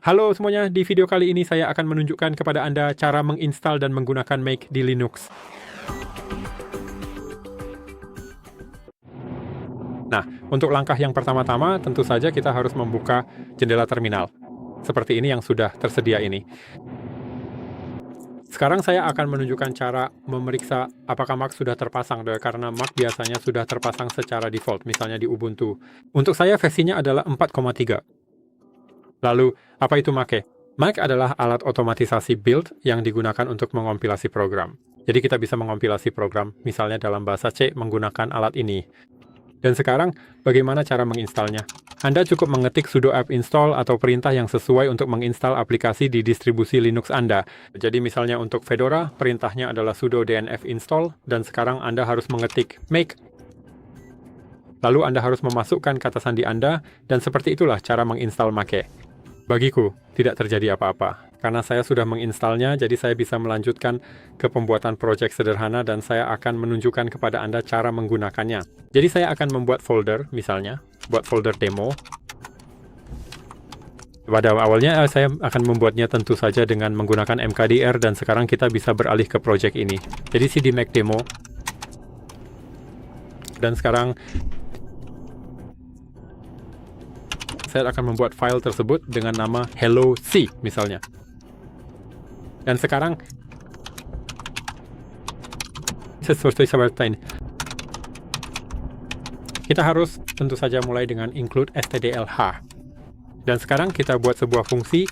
Halo semuanya, di video kali ini saya akan menunjukkan kepada Anda cara menginstal dan menggunakan Make di Linux. Nah, untuk langkah yang pertama-tama, tentu saja kita harus membuka jendela terminal. Seperti ini yang sudah tersedia ini. Sekarang saya akan menunjukkan cara memeriksa apakah Mac sudah terpasang, karena Mac biasanya sudah terpasang secara default, misalnya di Ubuntu. Untuk saya versinya adalah 4,3. Lalu, apa itu Make? Make adalah alat otomatisasi build yang digunakan untuk mengompilasi program. Jadi kita bisa mengompilasi program, misalnya dalam bahasa C menggunakan alat ini. Dan sekarang, bagaimana cara menginstalnya? Anda cukup mengetik sudo apt install atau perintah yang sesuai untuk menginstal aplikasi di distribusi Linux Anda. Jadi misalnya untuk Fedora, perintahnya adalah sudo dnf install, dan sekarang Anda harus mengetik make. Lalu Anda harus memasukkan kata sandi Anda, dan seperti itulah cara menginstal Make. Bagiku, tidak terjadi apa-apa. Karena saya sudah menginstalnya, jadi saya bisa melanjutkan ke pembuatan proyek sederhana dan saya akan menunjukkan kepada Anda cara menggunakannya. Jadi saya akan membuat folder, misalnya, buat folder demo. Pada awalnya saya akan membuatnya tentu saja dengan menggunakan mkdir dan sekarang kita bisa beralih ke proyek ini. Jadi cd make demo. Dan sekarang saya akan membuat file tersebut dengan nama hello C misalnya. Dan sekarang kita harus tentu saja mulai dengan include stdlh. Dan sekarang kita buat sebuah fungsi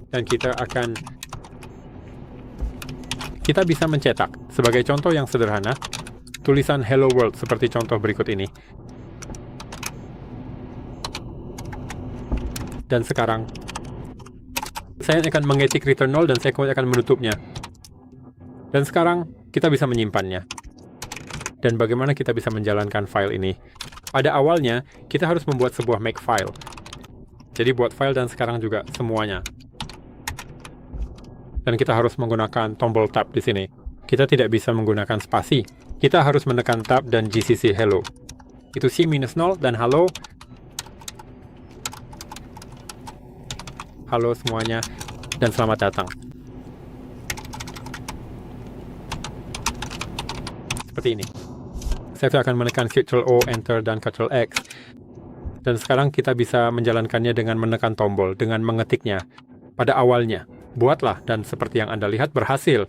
dan kita bisa mencetak sebagai contoh yang sederhana tulisan hello world seperti contoh berikut ini. Dan sekarang saya akan mengetik return 0 dan saya akan menutupnya. Dan sekarang kita bisa menyimpannya. Dan bagaimana kita bisa menjalankan file ini? Pada awalnya kita harus membuat sebuah make file. Jadi buat file dan sekarang juga semuanya. Dan kita harus menggunakan tombol tab di sini. Kita tidak bisa menggunakan spasi. Kita harus menekan tab dan gcc hello. Itu C-0 dan halo. Halo semuanya, dan selamat datang. Seperti ini. Saya akan menekan Ctrl-O, Enter, dan Ctrl-X. Dan sekarang kita bisa menjalankannya dengan menekan tombol, dengan mengetiknya. Pada awalnya, buatlah, dan seperti yang Anda lihat berhasil.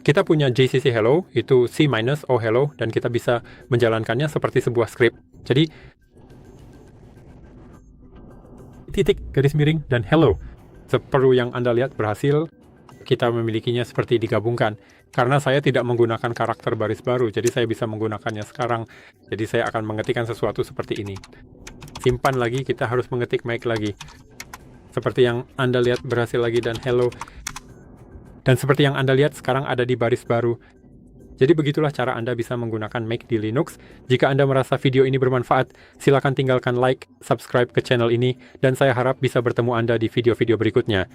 Kita punya gcc hello, itu C-O hello, dan kita bisa menjalankannya seperti sebuah script. Jadi, titik, garis miring, dan hello. Seperti yang Anda lihat berhasil, kita memilikinya seperti digabungkan. Karena saya tidak menggunakan karakter baris baru, jadi saya bisa menggunakannya sekarang. Jadi saya akan mengetikkan sesuatu seperti ini. Simpan lagi, kita harus mengetik make lagi. Seperti yang Anda lihat berhasil lagi dan hello. Dan seperti yang Anda lihat sekarang ada di baris baru. Jadi begitulah cara Anda bisa menggunakan Make di Linux. Jika Anda merasa video ini bermanfaat, silakan tinggalkan like, subscribe ke channel ini, dan saya harap bisa bertemu Anda di video-video berikutnya.